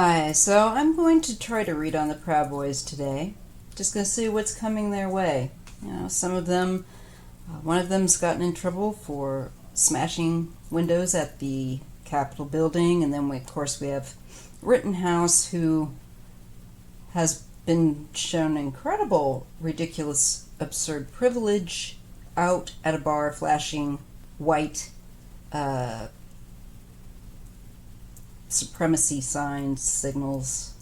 Hi, so I'm going to try to read on the Proud Boys today. Just going to see what's coming their way. Some of them, one of them's gotten in trouble for smashing windows at the Capitol building, and then of course we have Rittenhouse, who has been shown incredible, ridiculous, absurd privilege out at a bar flashing white supremacy signs, signals,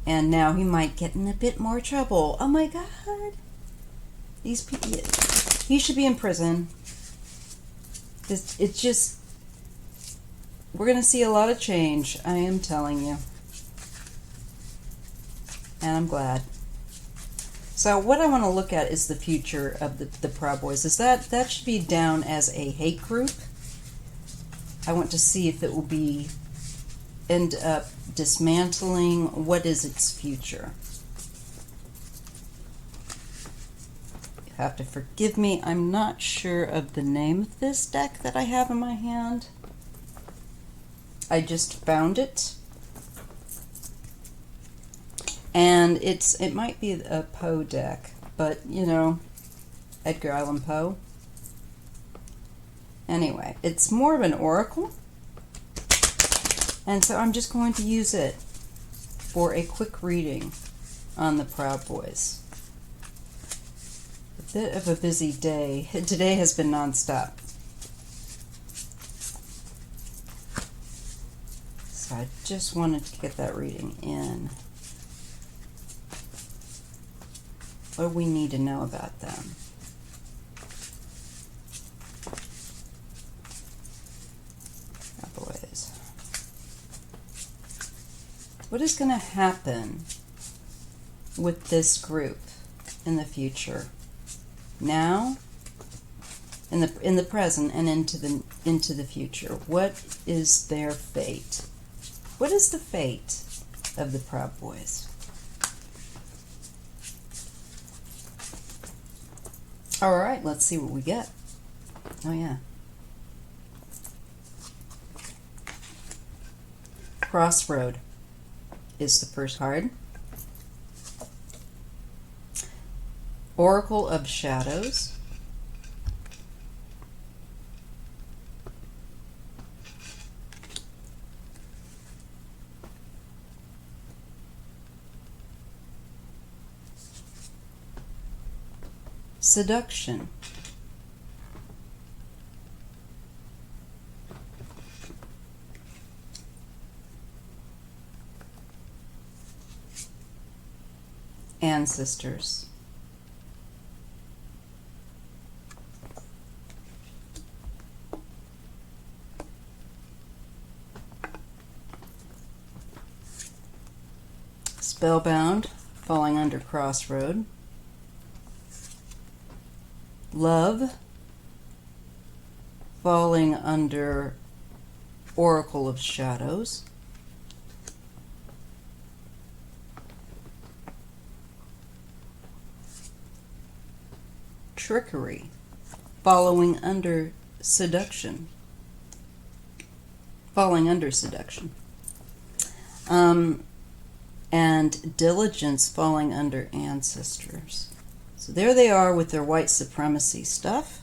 and now he might get in a bit more trouble. Oh my God, these people, he should be in prison. It's just, we're gonna see a lot of change, I am telling you, and I'm glad. So what I want to look at is the future of the Proud Boys. Is that should be down as a hate group. I want to see if it will end up dismantling. What is its future? You have to forgive me. I'm not sure of the name of this deck that I have in my hand. I just found it. And it might be a Poe deck, but Edgar Allan Poe. Anyway, it's more of an oracle, and so I'm just going to use it for a quick reading on the Proud Boys. A bit of a busy day. Today has been nonstop. So I just wanted to get that reading in. What do we need to know about them? What is going to happen with this group in the future? Now, in the present, and into the future. What is their fate? What is the fate of the Proud Boys? All right, let's see what we get. Oh yeah. Crossroad is the first card. Oracle of Shadows. Seduction. Ancestors. Spellbound, falling under Crossroad. Love, falling under Oracle of Shadows. Trickery, falling under Seduction. And Diligence, falling under Ancestors. So there they are with their white supremacy stuff.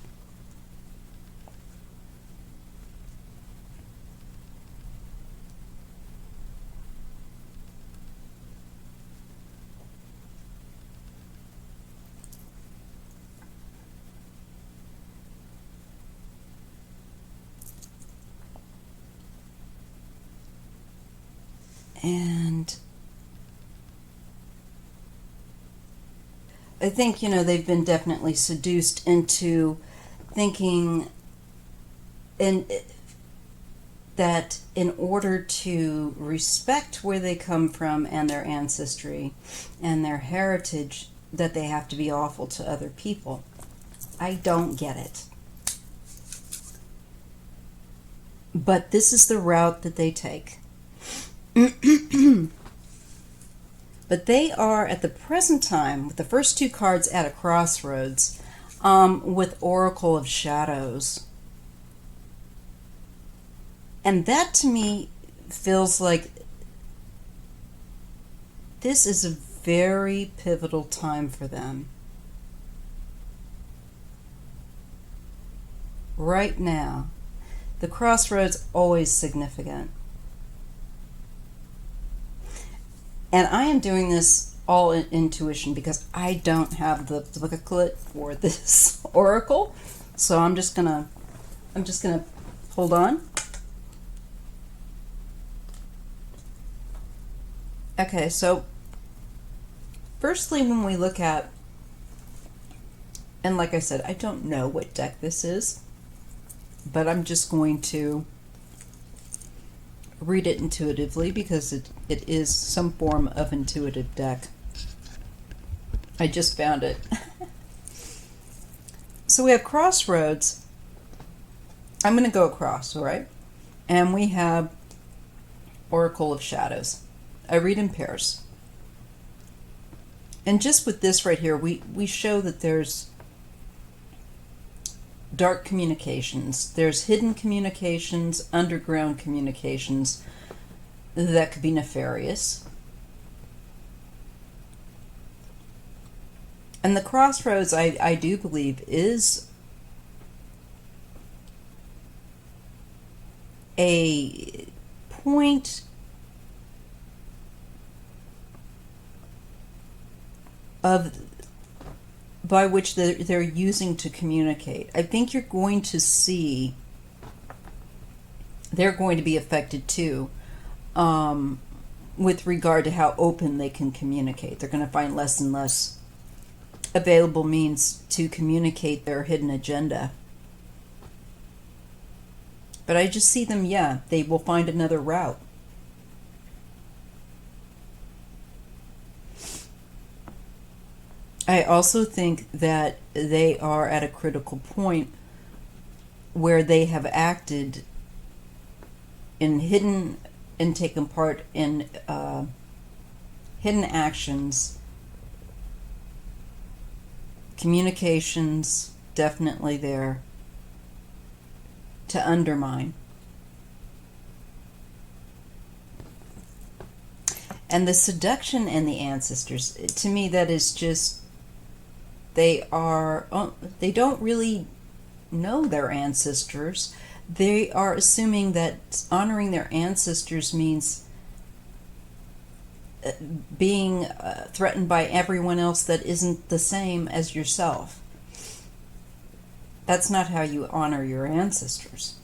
And I think, they've been definitely seduced into thinking that in order to respect where they come from and their ancestry and their heritage, that they have to be awful to other people. I don't get it. But this is the route that they take. But they are, at the present time, with the first two cards at a crossroads, with Oracle of Shadows. And that, to me, feels like this is a very pivotal time for them. Right now, the crossroads always significant. And I am doing this all in intuition because I don't have the booklet for this oracle. So I'm just gonna hold on. Okay, so firstly, when we look at, and like I said, I don't know what deck this is, but I'm just going to read it intuitively because it is some form of intuitive deck. I just found it. So we have Crossroads. I'm going to go across, all right? And we have Oracle of Shadows. I read in pairs. And just with this right here, we show that there's dark communications. There's hidden communications, underground communications that could be nefarious. And the crossroads, I do believe, is a point of by which they're using to communicate. I think you're going to see they're going to be affected too, with regard to how open they can communicate. They're going to find less and less available means to communicate their hidden agenda. But I just see them, yeah, they will find another route. I also think that they are at a critical point where they have acted in hidden and taken part in hidden actions. Communications, definitely there, to undermine. And the seduction and the ancestors, to me, that is just, they don't really know their ancestors. They are assuming that honoring their ancestors means being threatened by everyone else that isn't the same as yourself. That's not how you honor your ancestors.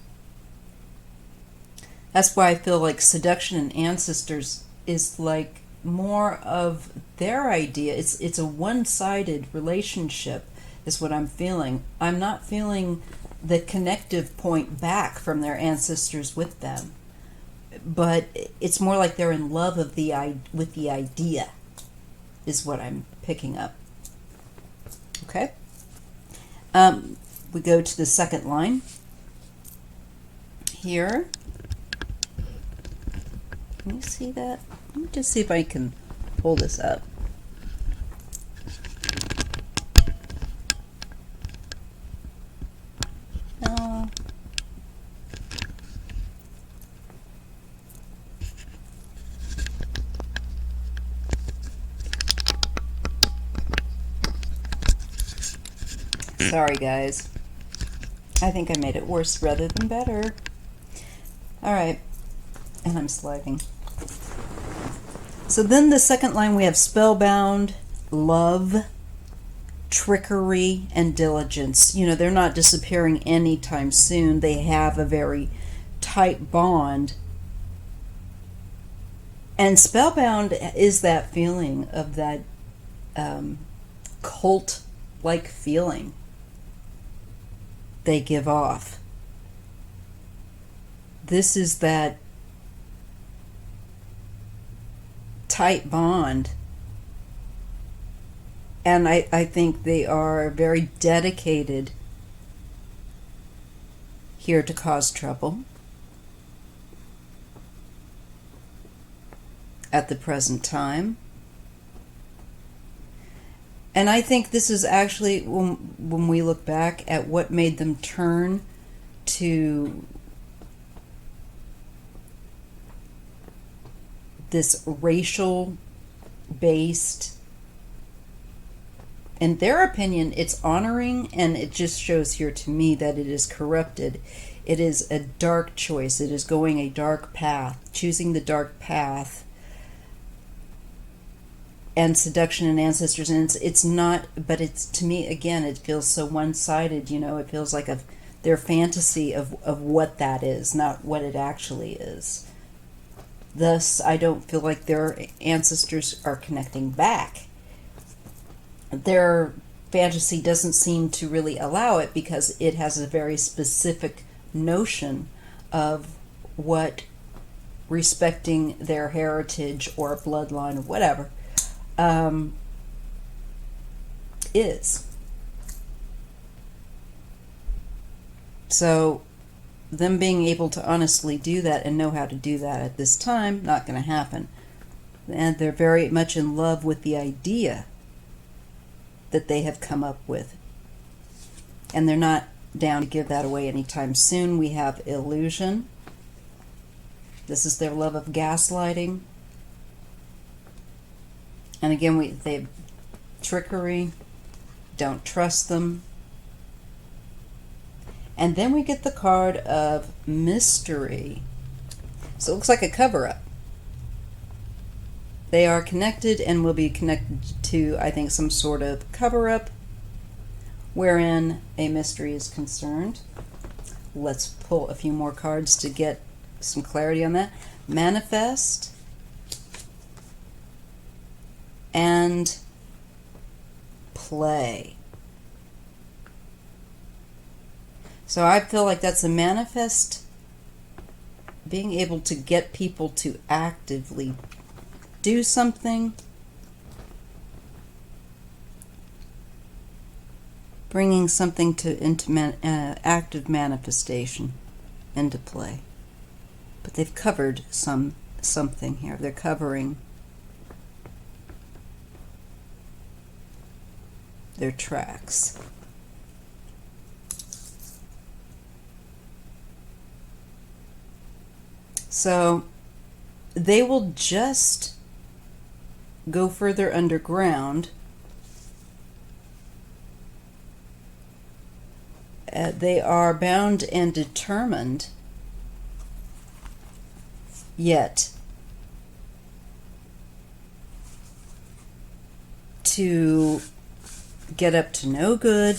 That's why I feel like seduction and ancestors is like more of their idea. It's a one-sided relationship is what I'm feeling. I'm not feeling the connective point back from their ancestors with them. But it's more like they're in love with the idea, is what I'm picking up. Okay? We go to the second line here. Can you see that? Let me just see if I can pull this up. No. Sorry, guys. I think I made it worse rather than better. Alright. And I'm sliding. So then the second line we have spellbound, love, trickery, and diligence. You know, they're not disappearing anytime soon. They have a very tight bond. And spellbound is that feeling of that cult-like feeling they give off. This is that tight bond. And I think they are very dedicated here to cause trouble at the present time. And I think this is actually, when we look back at what made them turn to this racial based, in their opinion, it's honoring, and it just shows here to me that it is corrupted. It is a dark choice. It is going a dark path, choosing the dark path, and seduction and ancestors. And it's not, but it's, to me, again, it feels so one-sided. It feels like their fantasy of what that is, not what it actually is. Thus, I don't feel like their ancestors are connecting back. Their fantasy doesn't seem to really allow it, because it has a very specific notion of what respecting their heritage or bloodline or whatever is. So them being able to honestly do that and know how to do that at this time, not going to happen. And they're very much in love with the idea that they have come up with. And they're not down to give that away anytime soon. We have illusion. This is their love of gaslighting. And again, they have trickery. Don't trust them. And then we get the card of mystery. So it looks like a cover-up. They are connected and will be connected to, I think, some sort of cover-up wherein a mystery is concerned. Let's pull a few more cards to get some clarity on that. Manifest and play. So I feel like that's a manifest, being able to get people to actively do something, bringing something into active manifestation into play. But they've covered something here. They're covering their tracks. So they will just go further underground. They are bound and determined, yet to get up to no good.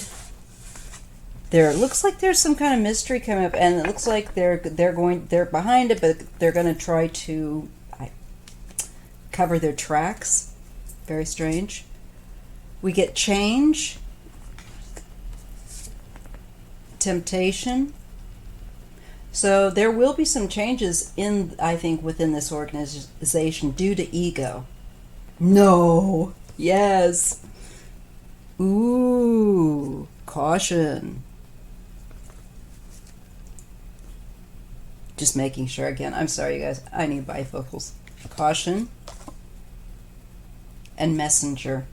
There looks like there's some kind of mystery coming up, and it looks like they're behind it, but they're going to try to cover their tracks. Very strange. We get change, temptation. So there will be some changes I think, within this organization due to ego. No. Yes. Ooh. Caution. Just making sure again. I'm sorry, you guys. I need bifocals. Caution and messenger.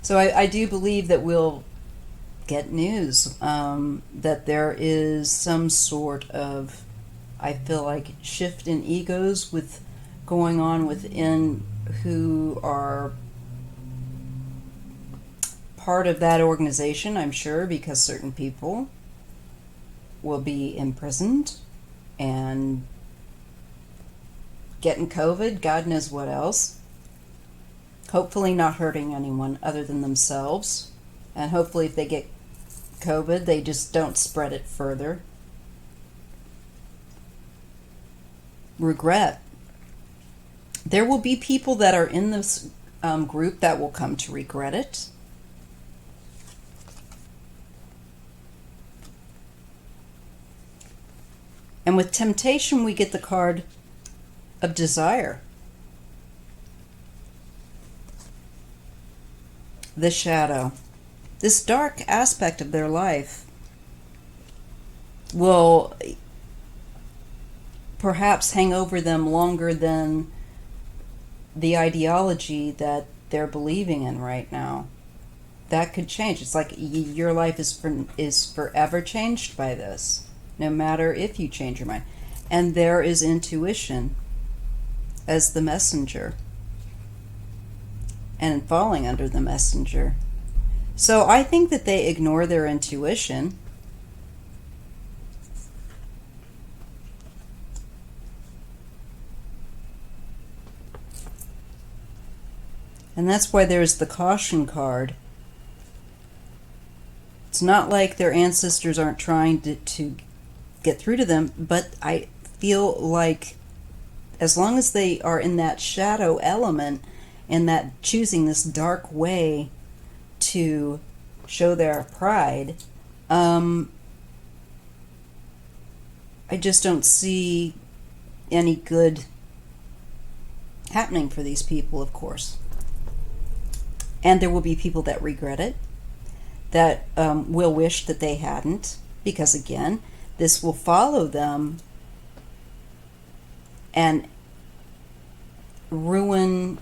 So I do believe that we'll get news that there is some sort of, I feel like, shift in egos going on within who are part of that organization, I'm sure, because certain people will be imprisoned and getting COVID, God knows what else. Hopefully not hurting anyone other than themselves. And hopefully if they get COVID, they just don't spread it further. Regret. There will be people that are in this group that will come to regret it. And with temptation, we get the card of desire. The shadow. This dark aspect of their life will perhaps hang over them longer than the ideology that they're believing in right now. That could change. It's like your life is forever changed by this, no matter if you change your mind. And there is intuition as the messenger and falling under the messenger. So I think that they ignore their intuition. And that's why there's the caution card. It's not like their ancestors aren't trying to get through to them, but I feel like as long as they are in that shadow element and that choosing this dark way to show their pride, I just don't see any good happening for these people, of course. And there will be people that regret it, that will wish that they hadn't, because again, this will follow them and ruin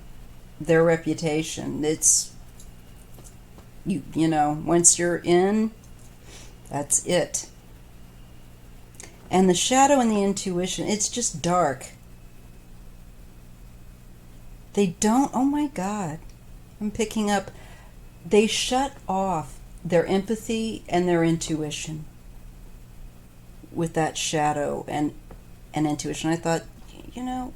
their reputation. It's, you know, once you're in, that's it. And the shadow and the intuition, it's just dark. They don't, oh my God, I'm picking up, they shut off their empathy and their intuition with that shadow and intuition. I thought, you know,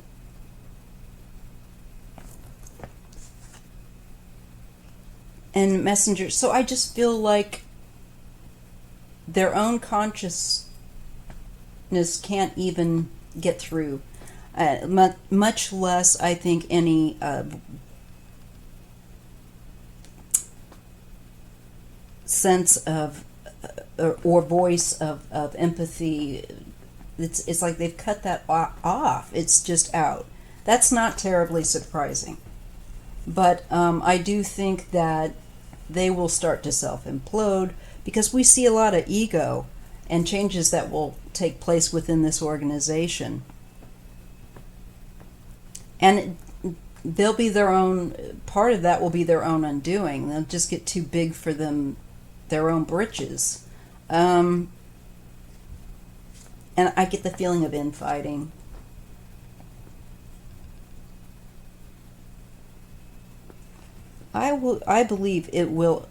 and messenger. So I just feel like their own consciousness can't even get through. Much less, I think, any sense of or voice of empathy. It's like they've cut that off. It's just out. That's not terribly surprising. But I do think that they will start to self-implode because we see a lot of ego and changes that will take place within this organization. And they'll be their own, part of that will be their own undoing. They'll just get too big for them, their own britches. And I get the feeling of infighting. I believe it will,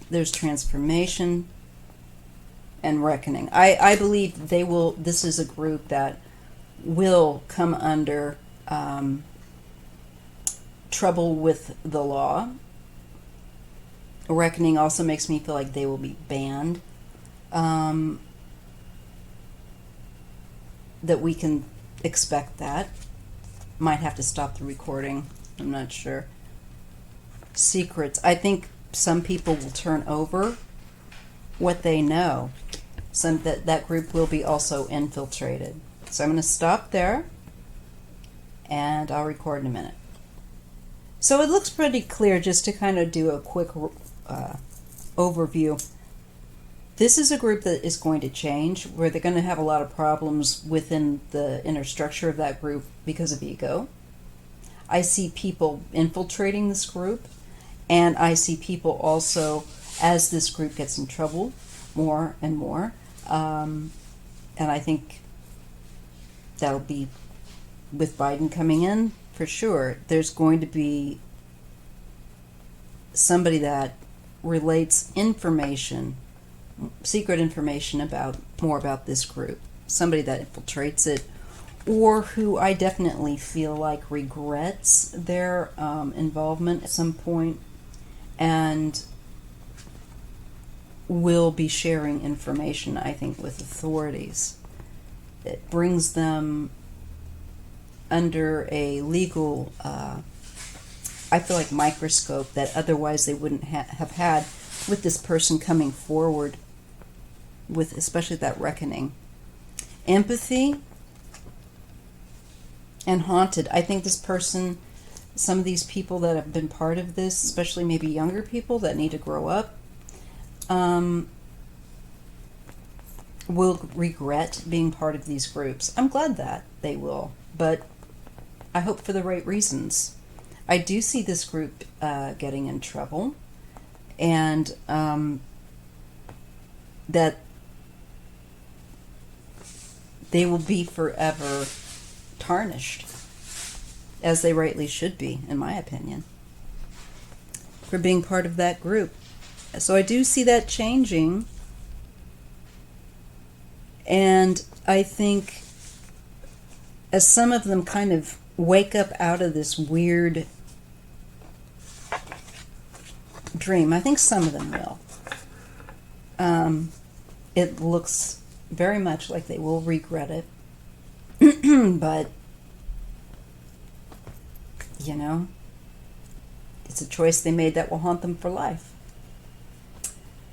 there's transformation and reckoning. I believe they will, this is a group that will come under trouble with the law. Reckoning also makes me feel like they will be banned. That we can expect that. Might have to stop the recording. I'm not sure. Secrets. I think some people will turn over what they know. That group will be also infiltrated. So I'm going to stop there and I'll record in a minute. So it looks pretty clear, just to kind of do a quick overview. This is a group that is going to change, where they're going to have a lot of problems within the inner structure of that group because of ego. I see people infiltrating this group, and I see people also, as this group gets in trouble more and more, and I think that'll be with Biden coming in for sure. There's going to be somebody that relates information, secret information about this group, somebody that infiltrates it, or who I definitely feel like regrets their involvement at some point and will be sharing information, I think, with authorities. It brings them under a legal, I feel like, microscope that otherwise they wouldn't have had with this person coming forward with especially that reckoning. Empathy and haunted. I think this person, some of these people that have been part of this, especially maybe younger people that need to grow up, will regret being part of these groups. I'm glad that they will, but I hope for the right reasons. I do see this group getting in trouble, and that they will be forever tarnished, as they rightly should be, in my opinion, for being part of that group. So I do see that changing, and I think as some of them kind of wake up out of this weird dream, I think some of them will. It looks very much like they will regret it, but, you know, it's a choice they made that will haunt them for life.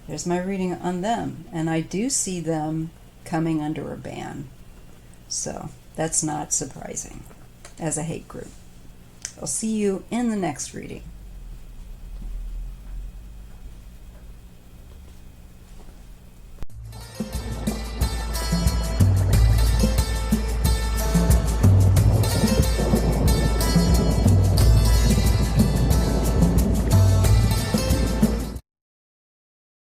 There's my reading on them, and I do see them coming under a ban. So that's not surprising as a hate group. I'll see you in the next reading.